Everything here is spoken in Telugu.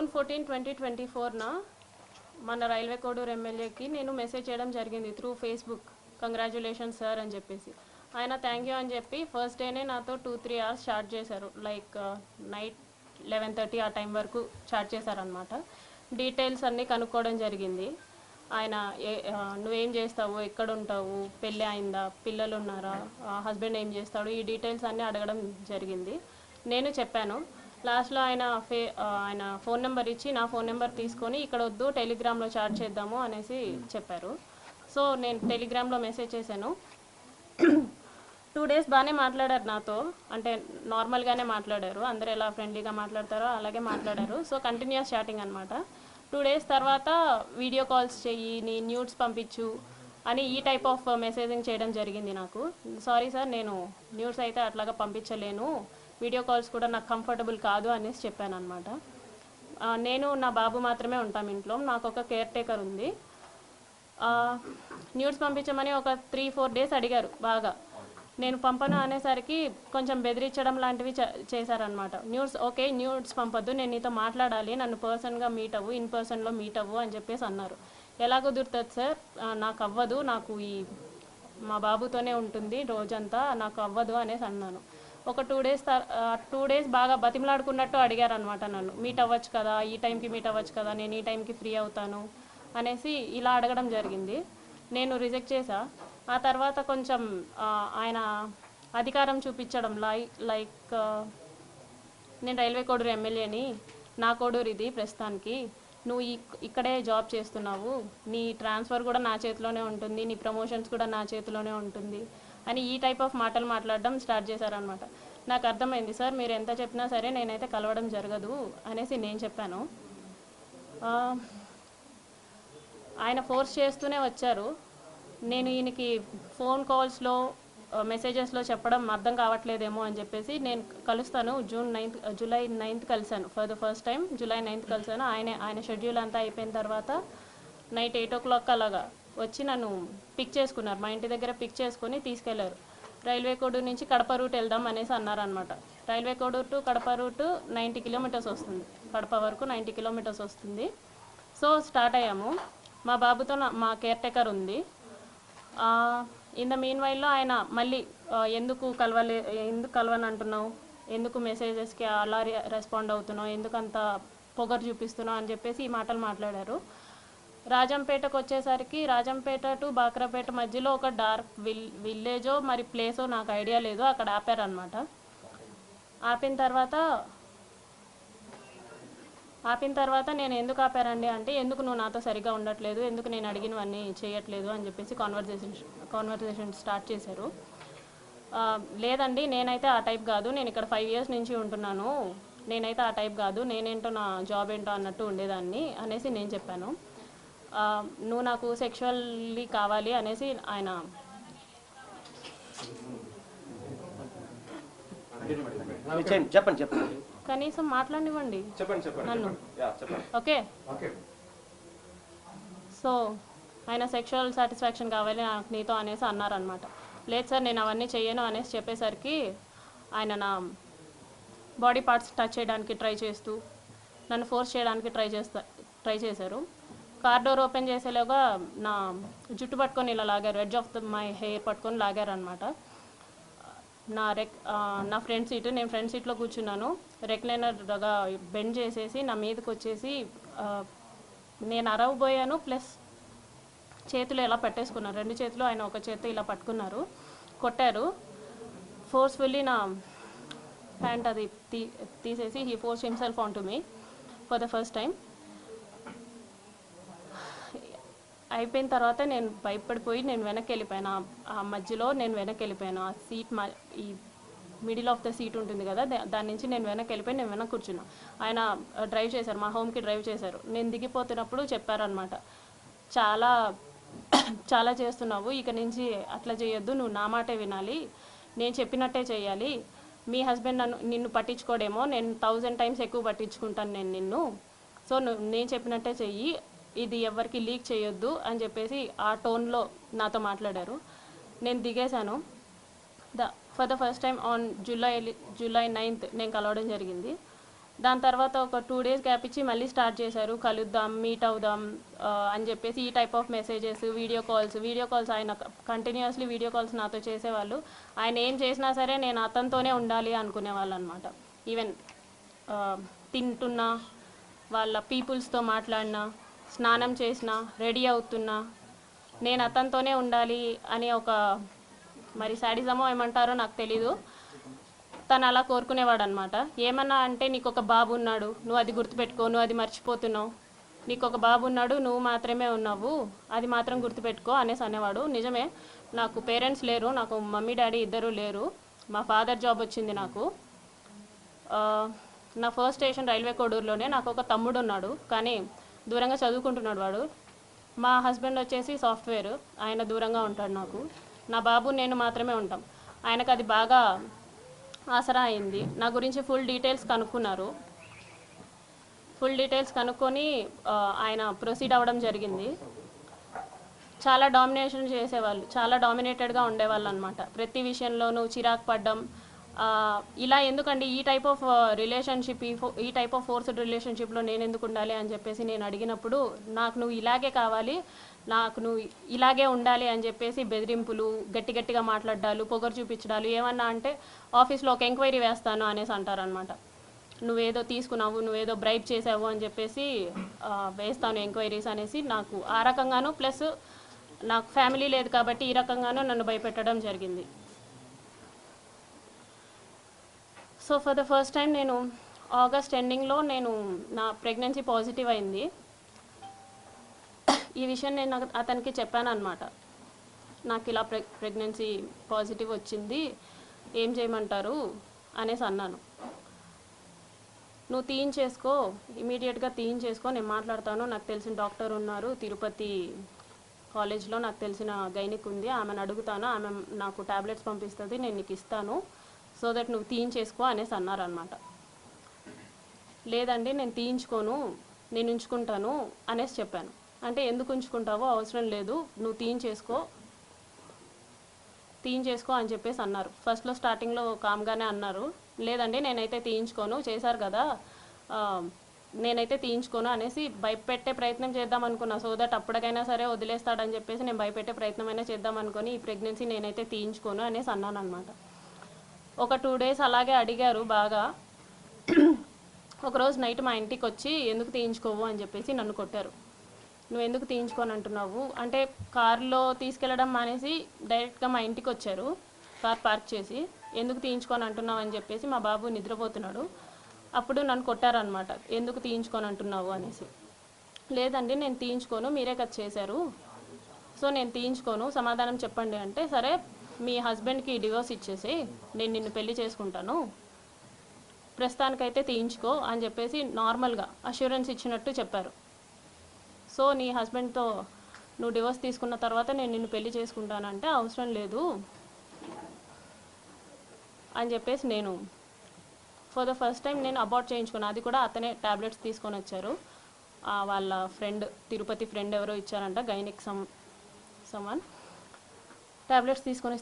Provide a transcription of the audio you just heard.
June 14, 2024 మన రైల్వే కోడూరు ఎమ్మెల్యేకి నేను మెసేజ్ చేయడం జరిగింది త్రూ ఫేస్బుక్. కంగ్రాచులేషన్స్ సార్ అని చెప్పేసి ఆయన థ్యాంక్ యూ అని చెప్పి ఫస్ట్ డేనే నాతో 2-3 hours చాట్ చేశారు. లైక్ నైట్ 11:30 ఆ టైం వరకు చాట్ చేశారనమాట. డీటెయిల్స్ అన్నీ కనుక్కోవడం జరిగింది. ఆయన నువ్వేం చేస్తావు, ఎక్కడ ఉంటావు, పెళ్ళి అయిందా, పిల్లలు ఉన్నారా, హస్బెండ్ ఏం చేస్తాడు, ఈ డీటెయిల్స్ అన్నీ అడగడం జరిగింది. నేను చెప్పాను. లాస్ట్లో ఆయన ఫోన్ నెంబర్ ఇచ్చి నా ఫోన్ నెంబర్ తీసుకొని ఇక్కడ వద్దు టెలిగ్రామ్లో చాట్ చేద్దాము అనేసి చెప్పారు. సో నేను టెలిగ్రామ్లో మెసేజ్ చేశాను. 2 days బాగానే మాట్లాడారు నాతో, అంటే నార్మల్గానే మాట్లాడారు. అందరూ ఎలా ఫ్రెండ్లీగా మాట్లాడతారో అలాగే మాట్లాడారు. సో కంటిన్యూస్ చాటింగ్ అనమాట. 2 days తర్వాత వీడియో కాల్స్ చెయ్యి, నీ న్యూడ్స్ పంపించు అని ఈ టైప్ ఆఫ్ మెసేజింగ్ చేయడం జరిగింది నాకు. సారీ సార్, నేను న్యూడ్స్ అయితే అట్లాగా పంపించలేను, వీడియో కాల్స్ కూడా నాకు కంఫర్టబుల్ కాదు అనేసి చెప్పాను అనమాట. నేను నా బాబు మాత్రమే ఉంటాం ఇంట్లో, నాకు ఒక కేర్ టేకర్ ఉంది. న్యూడ్స్ పంపించమని ఒక 3-4 days అడిగారు బాగా. నేను పంపను అనేసరికి కొంచెం బెదిరించడం లాంటివి చేశారనమాట. ఓకే న్యూడ్స్ పంపొద్దు, నేను నీతో మాట్లాడాలి, నన్ను పర్సన్గా మీట్ అవ్వు, ఇన్ పర్సన్లో మీట్ అవ్వు అని చెప్పేసి అన్నారు. ఎలా కుదురుతుంది సార్, నాకు అవ్వదు, నాకు మా బాబుతోనే ఉంటుంది రోజంతా, నాకు అవ్వదు అనేసి అన్నాను. ఒక 2 days బాగా బతిమలాడుకున్నట్టు అడిగారు అనమాట నన్ను. మీట్ అవ్వచ్చు కదా, ఈ టైంకి మీట్ అవ్వచ్చు కదా, నేను ఈ టైంకి ఫ్రీ అవుతాను అనేసి ఇలా అడగడం జరిగింది. నేను రిజెక్ట్ చేశా. ఆ తర్వాత కొంచెం ఆయన అధికారం చూపించడం లైక్ నేను రైల్వే కోడూరు ఎమ్మెల్యేని, నా కోడూరు ఇది ప్రస్తుతానికి, నువ్వు ఇక్కడే జాబ్ చేస్తున్నావు, నీ ట్రాన్స్ఫర్ కూడా నా చేతిలోనే ఉంటుంది, నీ ప్రమోషన్స్ కూడా నా చేతిలోనే ఉంటుంది అని ఈ టైప్ ఆఫ్ మాటలు మాట్లాడడం స్టార్ట్ చేశారనమాట. నాకు అర్థమైంది సార్, మీరు ఎంత చెప్పినా సరే నేనైతే కలవడం జరగదు అనేసి నేను చెప్పాను. ఆయన ఫోర్స్ చేస్తూనే వచ్చారు. నేను ఈయనకి ఫోన్ కాల్స్లో మెసేజెస్లో చెప్పడం అర్థం కావట్లేదేమో అని చెప్పేసి నేను కలుస్తాను. జూలై 9th కలిశాను. For the first time July 9th కలిశాను. ఆయన షెడ్యూల్ అంతా అయిపోయిన తర్వాత నైట్ 8 o'clock అలాగా వచ్చి నన్ను పిక్ చేసుకున్నారు. మా ఇంటి దగ్గర పిక్ చేసుకొని తీసుకెళ్లారు. రైల్వే కోడూరు నుంచి కడప రూట్ వెళ్దాం అనేసి అన్నారనమాట. Railway Koduru to Kadapa route 90 kilometers వస్తుంది, కడప వరకు 90 kilometers వస్తుంది. సో స్టార్ట్ అయ్యాము. మా బాబుతో మా కేర్ టేకర్ ఉంది. ఇన్ ద మీన్ వైల్లో ఆయన మళ్ళీ ఎందుకు కలవని అంటున్నావు, ఎందుకు మెసేజెస్కి అలా రెస్పాండ్ అవుతున్నావు, ఎందుకంత పొగరు చూపిస్తున్నావు అని చెప్పేసి ఈ మాటలు మాట్లాడారు. రాజంపేటకు వచ్చేసరికి రాజంపేట టు బాక్రాపేట మధ్యలో ఒక డార్క్ విలేజో మరి ప్లేసో నాకు ఐడియా లేదు, అక్కడ ఆపారనమాట. ఆపిన తర్వాత నేను ఎందుకు ఆపారండి అంటే, ఎందుకు నువ్వు నాతో సరిగ్గా ఉండట్లేదు, ఎందుకు నేను అడిగినవన్నీ చేయట్లేదు అని చెప్పేసి కాన్వర్జేషన్ స్టార్ట్ చేశారు. లేదండి నేనైతే ఆ టైప్ కాదు, నేను ఇక్కడ 5 years నుంచి ఉంటున్నాను, నేనైతే ఆ టైప్ కాదు, నేనేంటో నా జాబ్ ఏంటో అన్నట్టు ఉండేదాన్ని అనేసి నేను చెప్పాను. నువ్వు నాకు సెక్షువల్లీ కావాలి అనేసి ఆయన చెప్పండి కనీసం మాట్లాడివ్వండి నన్ను. ఓకే, సో ఆయన సెక్షువల్ సాటిస్ఫాక్షన్ కావాలి నాకు నీతో అనేసి అన్నారనమాట. లేదు సార్ నేను అవన్నీ చెయ్యను అనేసి చెప్పేసరికి ఆయన నా బాడీ పార్ట్స్ టచ్ చేయడానికి ట్రై చేస్తూ నన్ను ఫోర్స్ చేయడానికి ట్రై చేశారు. కార్ డోర్ ఓపెన్ చేసేలాగా నా జుట్టు పట్టుకొని ఇలా లాగారు, ఎడ్జ్ ఆఫ్ మై హెయిర్ పట్టుకొని లాగారు అనమాట. నా ఫ్రంట్ సీట్, నేను ఫ్రంట్ సీట్లో కూర్చున్నాను. రెక్లైనర్గా బెండ్ చేసేసి నా మీదకి వచ్చేసి నేను అరవబోయాను, ప్లస్ చేతులు ఇలా పట్టేసుకున్నారు, 2 చేతులు ఆయన ఒక చేతితో ఇలా పట్టుకున్నారు, కొట్టారు. ఫోర్స్ఫుల్లీ నా ప్యాంట్ అది తీసేసి he force himself on to me for the first time. అయిపోయిన తర్వాత నేను భయపడిపోయి నేను వెనక్కి వెళ్ళిపోయాను. ఆ మధ్యలో నేను వెనక్కి వెళ్ళిపోయాను. ఆ సీట్ ఈ మిడిల్ ఆఫ్ ద సీట్ ఉంటుంది కదా, దాని నుంచి నేను వెనక్కి వెళ్ళిపోయి నేను వెనక్కి కూర్చున్నా. ఆయన డ్రైవ్ చేశారు, మా హోమ్కి డ్రైవ్ చేశారు. నేను దిగిపోతున్నప్పుడు చెప్పారనమాట, చాలా చాలా చేస్తున్నావు, ఇక నుంచి అట్లా చేయొద్దు, నువ్వు నా మాటే వినాలి, నేను చెప్పినట్టే చేయాలి, మీ హస్బెండ్ నిన్ను పట్టించుకోడేమో, నేను 1000 times ఎక్కువ పట్టించుకుంటాను నేను నిన్ను, సో నేను చెప్పినట్టే చెయ్యి, ఇది ఎవరికి లీక్ చేయొద్దు అని చెప్పేసి ఆ టోన్లో నాతో మాట్లాడారు. నేను దిగేశాను. For the first time on July 9th నేను కలవడం జరిగింది. దాని తర్వాత ఒక 2 days గ్యాప్ ఇచ్చి మళ్ళీ స్టార్ట్ చేశారు, కలుద్దాం, మీట్ అవుదాం అని చెప్పేసి ఈ type of messages, video calls ఆయన కంటిన్యూస్లీ వీడియో కాల్స్ నాతో చేసేవాళ్ళు. ఆయన ఏం చేసినా సరే నేను అతనితోనే ఉండాలి అనుకునేవాళ్ళు అనమాట. ఈవెన్ తింటున్నా, వాళ్ళ పీపుల్స్తో మాట్లాడినా, స్నానం చేసినా, రెడీ అవుతున్నా నేను అతనితోనే ఉండాలి అని ఒక మరి శాడిజమో ఏమంటారో నాకు తెలీదు, తను అలా కోరుకునేవాడు అనమాట. ఏమన్నా అంటే నీకు ఒక బాబు ఉన్నాడు, నువ్వు అది గుర్తుపెట్టుకో, నువ్వు అది మర్చిపోతున్నావు, నీకు ఒక బాబు ఉన్నాడు, నువ్వు మాత్రమే ఉన్నావు, అది మాత్రం గుర్తుపెట్టుకో అనేసి అనేవాడు. నిజమే, నాకు పేరెంట్స్ లేరు, నాకు మమ్మీ డాడీ ఇద్దరు లేరు. మా ఫాదర్ జాబ్ వచ్చింది నాకు. నా ఫస్ట్ స్టేషన్ రైల్వే కోడూరులోనే. నాకు ఒక తమ్ముడు ఉన్నాడు, కానీ దూరంగా చదువుకుంటున్నాడు వాడు. మా హస్బెండ్ వచ్చేసి సాఫ్ట్వేర్, ఆయన దూరంగా ఉంటాడు నాకు. నా బాబు నేను మాత్రమే ఉంటాం. ఆయనకు అది బాగా ఆసరా అయింది. నా గురించి ఫుల్ డీటెయిల్స్ కనుక్కొని ఆయన ప్రొసీడ్ అవ్వడం జరిగింది. చాలా డామినేషన్ చేసేవాళ్ళు, చాలా డామినేటెడ్గా ఉండేవాళ్ళు అనమాట. ప్రతి విషయంలోనూ చిరాకు పడ్డం. ఇలా ఎందుకండి ఈ టైప్ ఆఫ్ రిలేషన్షిప్, ఈ టైప్ ఆఫ్ ఫోర్స్డ్ రిలేషన్షిప్లో నేను ఎందుకు ఉండాలి అని చెప్పేసి నేను అడిగినప్పుడు, నాకు నువ్వు ఇలాగే కావాలి, నాకు నువ్వు ఇలాగే ఉండాలి అని చెప్పేసి బెదిరింపులు, గట్టిగా మాట్లాడాలు, పొగరు చూపించడాలు, ఏమన్నా అంటే ఆఫీస్లో ఒక ఎంక్వైరీ వేస్తాను అనేసి అంటారనమాట. నువ్వేదో తీసుకున్నావు, నువ్వేదో బ్రైబ్ చేసావు అని చెప్పేసి వేస్తాను ఎంక్వైరీస్ అనేసి, నాకు ఆ రకంగాను, ప్లస్ నాకు ఫ్యామిలీ లేదు కాబట్టి ఈ రకంగానూ నన్ను భయపెట్టడం జరిగింది. So for the first time నేను ఆగస్ట్ ఎండింగ్లో నా ప్రెగ్నెన్సీ పాజిటివ్ అయింది. ఈ విషయం నేను అతనికి చెప్పాను అనమాట. నాకు ఇలా ప్రెగ్నెన్సీ పాజిటివ్ వచ్చింది, ఏం చేయమంటారు అనేసి అన్నాను. నువ్వు తీయించేసుకో, ఇమీడియట్గా తీయించేసుకో, నేను మాట్లాడతాను, నాకు తెలిసిన డాక్టర్ ఉన్నారు తిరుపతి కాలేజ్లో, నాకు తెలిసిన గైనిక్ ఉంది, ఆమెను అడుగుతాను, ఆమె నాకు టాబ్లెట్స్ పంపిస్తుంది, నేను నీకు ఇస్తాను, సో దట్ నువ్వు తీయించేసుకో అనేసి అన్నారనమాట. లేదండి నేను తీయించుకోను, నేను ఉంచుకుంటాను అనేసి చెప్పాను. అంటే ఎందుకు ఉంచుకుంటావో, అవసరం లేదు, నువ్వు తీయించేసుకో అని చెప్పేసి అన్నారు. ఫస్ట్లో స్టార్టింగ్లో కామ్గానే అన్నారు, లేదండి నేనైతే తీయించుకోను, చేశారు కదా, నేనైతే తీయించుకోను అనేసి భయపెట్టే ప్రయత్నం చేద్దాం అనుకున్నా. సో దట్ అప్పటికైనా సరే వదిలేస్తాడని చెప్పేసి నేను భయపెట్టే ప్రయత్నమైనా చేద్దాం అనుకొని, ఈ ప్రెగ్నెన్సీ నేనైతే తీయించుకోను అనేసి అన్నాను అనమాట. ఒక 2 days అలాగే అడిగారు బాగా. ఒకరోజు నైట్ మా ఇంటికి వచ్చి ఎందుకు తీయించుకోవు అని చెప్పేసి నన్ను కొట్టారు. నువ్వు ఎందుకు తీయించుకొని అంటున్నావు అంటే, కారులో తీసుకెళ్ళడం మానేసి డైరెక్ట్గా మా ఇంటికి వచ్చారు, కార్ పార్క్ చేసి, ఎందుకు తీయించుకొని అంటున్నావు అని చెప్పేసి. మా బాబు నిద్రపోతున్నాడు, అప్పుడు నన్ను కొట్టారనమాట, ఎందుకు తీయించుకొని అంటున్నావు అనేసి. లేదండి నేను తీయించుకోను, మీరే కదా చేశారు, సో నేను తీయించుకోను, సమాధానం చెప్పండి అంటే, సరే మీ హస్బెండ్కి డివోర్స్ ఇచ్చేసి నేను నిన్ను పెళ్లి చేసుకుంటాను, ప్రస్తుతానికైతే తీయించుకో అని చెప్పేసి నార్మల్గా అష్యూరెన్స్ ఇచ్చినట్టు చెప్పారు. సో నీ హస్బెండ్తో నువ్వు డివోర్స్ తీసుకున్న తర్వాత నేను నిన్ను పెళ్లి చేసుకుంటానంటే, అవసరం లేదు అని చెప్పేసి నేను ఫర్ ద ఫస్ట్ టైం నేను అబార్ట్ చేయించుకున్నాను. అది కూడా అతనే టాబ్లెట్స్ తీసుకొని వచ్చారు, వాళ్ళ ఫ్రెండ్, తిరుపతి ఫ్రెండ్ ఎవరో ఇచ్చారంట, గైనిక్ సమ్వన్ టాబ్లెట్స్ తీసుకొని వస్తే